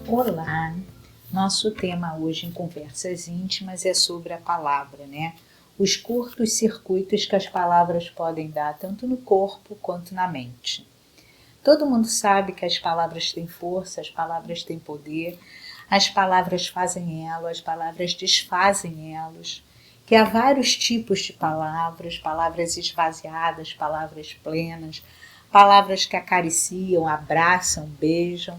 Olá! Nosso tema hoje em Conversas Íntimas é sobre a palavra, né? Os curtos circuitos que as palavras podem dar tanto no corpo quanto na mente. Todo mundo sabe que as palavras têm força, as palavras têm poder, as palavras fazem elo, as palavras desfazem elos, que há vários tipos de palavras, palavras esvaziadas, palavras plenas, palavras que acariciam, abraçam, beijam,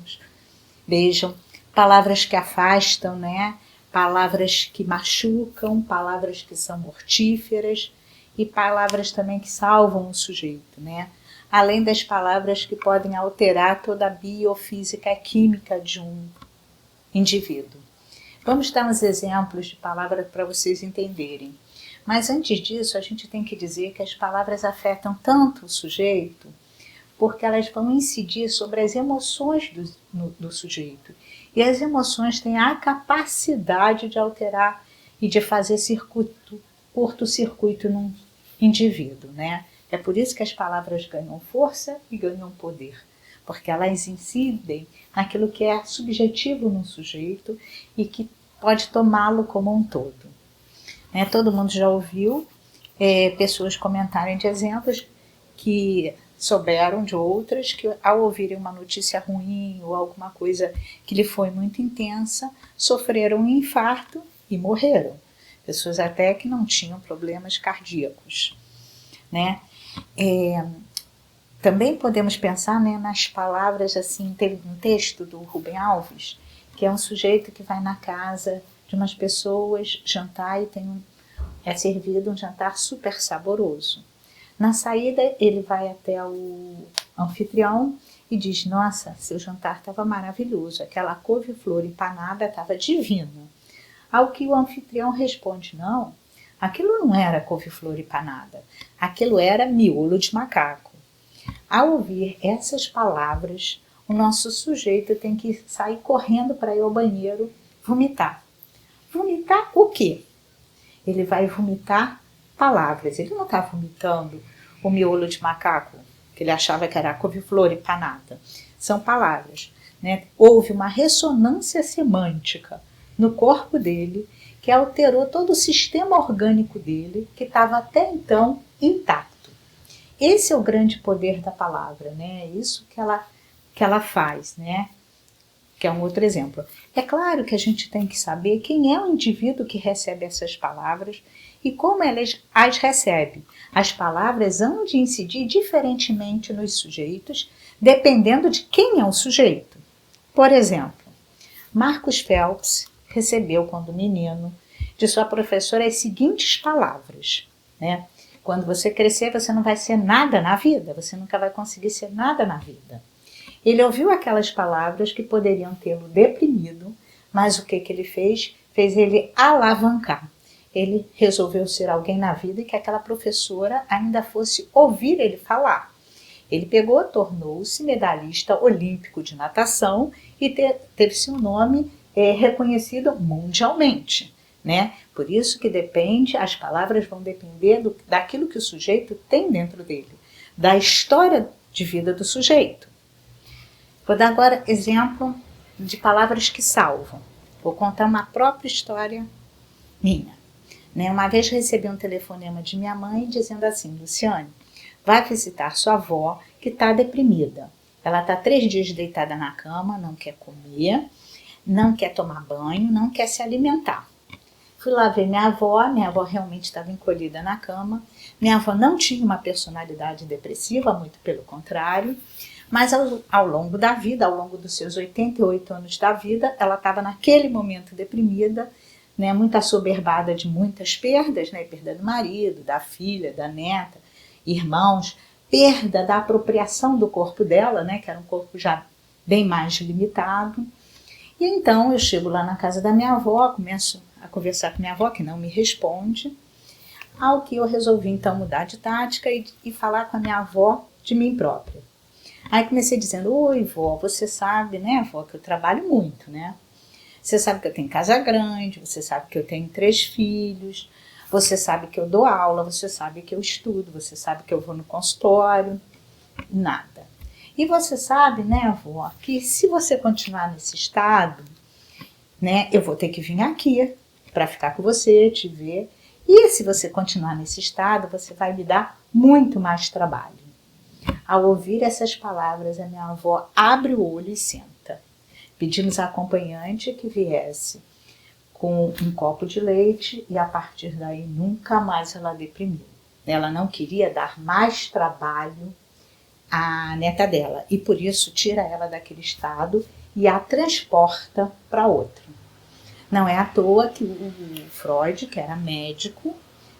palavras que afastam, né? Palavras que machucam, palavras que são mortíferas e palavras também que salvam o sujeito, né? Além das palavras que podem alterar toda a biofísica e química de um indivíduo. Vamos dar uns exemplos de palavras para vocês entenderem. Mas antes disso, a gente tem que dizer que as palavras afetam tanto o sujeito porque elas vão incidir sobre as emoções do sujeito. E as emoções têm a capacidade de alterar e de fazer curto-circuito num indivíduo, né? É por isso que as palavras ganham força e ganham poder, porque elas incidem naquilo que é subjetivo no sujeito e que pode tomá-lo como um todo. Né? Todo mundo já ouviu pessoas comentarem de exemplos que souberam de outras que, ao ouvirem uma notícia ruim ou alguma coisa que lhe foi muito intensa, sofreram um infarto e morreram. Pessoas até que não tinham problemas cardíacos, né? Também podemos pensar, né, nas palavras, assim, teve um texto do Rubem Alves, que é um sujeito que vai na casa de umas pessoas jantar e é servido um jantar super saboroso. Na saída, ele vai até o anfitrião e diz: nossa, seu jantar estava maravilhoso, aquela couve-flor empanada estava divina. Ao que o anfitrião responde: não, aquilo não era couve-flor empanada, aquilo era miolo de macaco. Ao ouvir essas palavras, o nosso sujeito tem que sair correndo para ir ao banheiro vomitar. Vomitar o quê? Ele vai vomitar palavras. Ele não está vomitando o miolo de macaco, que ele achava que era couve-flor empanada. São palavras, né? Houve uma ressonância semântica no corpo dele que alterou todo o sistema orgânico dele, que estava até então intacto. Esse é o grande poder da palavra, né? É isso que ela faz, né? Que é um outro exemplo. É claro que a gente tem que saber quem é o indivíduo que recebe essas palavras e como elas as recebe. As palavras hão de incidir diferentemente nos sujeitos, dependendo de quem é o sujeito. Por exemplo, Marcus Phelps recebeu, quando menino, de sua professora as seguintes palavras, né? Quando você crescer, você não vai ser nada na vida, você nunca vai conseguir ser nada na vida. Ele ouviu aquelas palavras que poderiam tê-lo deprimido, mas o que ele fez? Fez ele alavancar. Ele resolveu ser alguém na vida e que aquela professora ainda fosse ouvir ele falar. Ele pegou, tornou-se medalhista olímpico de natação e teve seu nome reconhecido mundialmente, né? Por isso que as palavras vão depender daquilo que o sujeito tem dentro dele, da história de vida do sujeito. Vou dar agora exemplo de palavras que salvam. Vou contar uma própria história minha. Uma vez recebi um telefonema de minha mãe dizendo assim: Luciane, vai visitar sua avó que está deprimida. Ela está 3 dias deitada na cama, não quer comer, não quer tomar banho, não quer se alimentar. Fui lá ver minha avó realmente estava encolhida na cama. Minha avó não tinha uma personalidade depressiva, muito pelo contrário. Mas ao longo da vida, ao longo dos seus 88 anos da vida, ela estava naquele momento deprimida, né, muito assoberbada de muitas perdas, né, perda do marido, da filha, da neta, irmãos, perda da apropriação do corpo dela, né, que era um corpo já bem mais limitado. E então eu chego lá na casa da minha avó, começo a conversar com minha avó, que não me responde, ao que eu resolvi então mudar de tática e falar com a minha avó de mim própria. Aí comecei dizendo: oi, vó, você sabe, né, vó, que eu trabalho muito, né? Você sabe que eu tenho casa grande, você sabe que eu tenho 3 filhos, você sabe que eu dou aula, você sabe que eu estudo, você sabe que eu vou no consultório, nada. E você sabe, né, avó, que se você continuar nesse estado, né, eu vou ter que vir aqui para ficar com você, te ver. E se você continuar nesse estado, você vai me dar muito mais trabalho. Ao ouvir essas palavras, a minha avó abre o olho e senta. Pedimos à acompanhante que viesse com um copo de leite e a partir daí nunca mais ela deprimiu. Ela não queria dar mais trabalho à neta dela e por isso tira ela daquele estado e a transporta para outro. Não é à toa que o Freud, que era médico,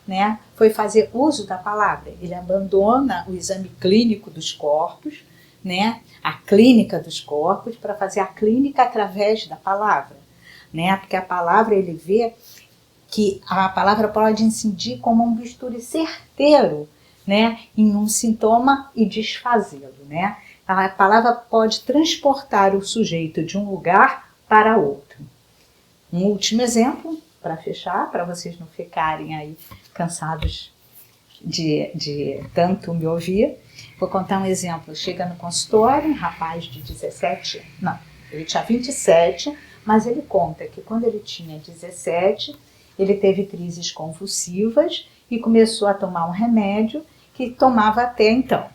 né, foi fazer uso da palavra. Ele abandona o exame clínico dos corpos, né, a clínica dos corpos, para fazer a clínica através da palavra, né, porque a palavra ele vê que a palavra pode incidir como um bisturi certeiro, né, em um sintoma e desfazê-lo, né. A palavra pode transportar o sujeito de um lugar para outro. Um último exemplo, para fechar, para vocês não ficarem aí cansados de tanto me ouvir. Vou contar um exemplo. Chega no consultório, um rapaz de 17, não, ele tinha 27, mas ele conta que quando ele tinha 17, ele teve crises convulsivas e começou a tomar um remédio que tomava até então.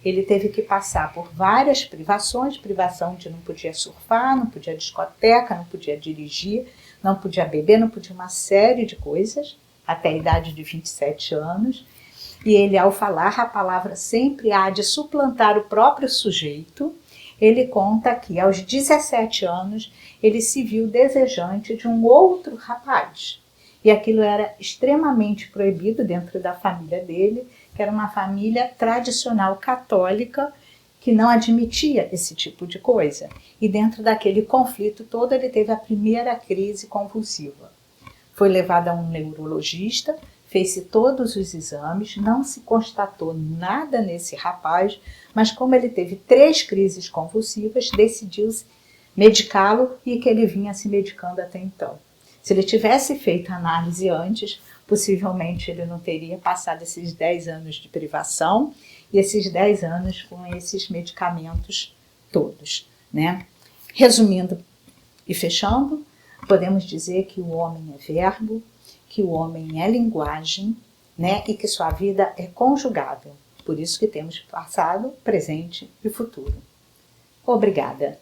Ele teve que passar por várias privações, privação de não podia surfar, não podia discoteca, não podia dirigir, não podia beber, não podia uma série de coisas, até a idade de 27 anos. E ele, ao falar, a palavra sempre há de suplantar o próprio sujeito. Ele conta que, aos 17 anos, ele se viu desejante de um outro rapaz. E aquilo era extremamente proibido dentro da família dele, que era uma família tradicional católica que não admitia esse tipo de coisa. E dentro daquele conflito todo, ele teve a primeira crise convulsiva. Foi levado a um neurologista, fez-se todos os exames, não se constatou nada nesse rapaz, mas como ele teve 3 crises convulsivas, decidiu-se medicá-lo e que ele vinha se medicando até então. Se ele tivesse feito a análise antes, possivelmente ele não teria passado esses 10 anos de privação e esses 10 anos com esses medicamentos todos, né? Resumindo e fechando, podemos dizer que o homem é verbo, que o homem é linguagem, né? E que sua vida é conjugável. Por isso que temos passado, presente e futuro. Obrigada.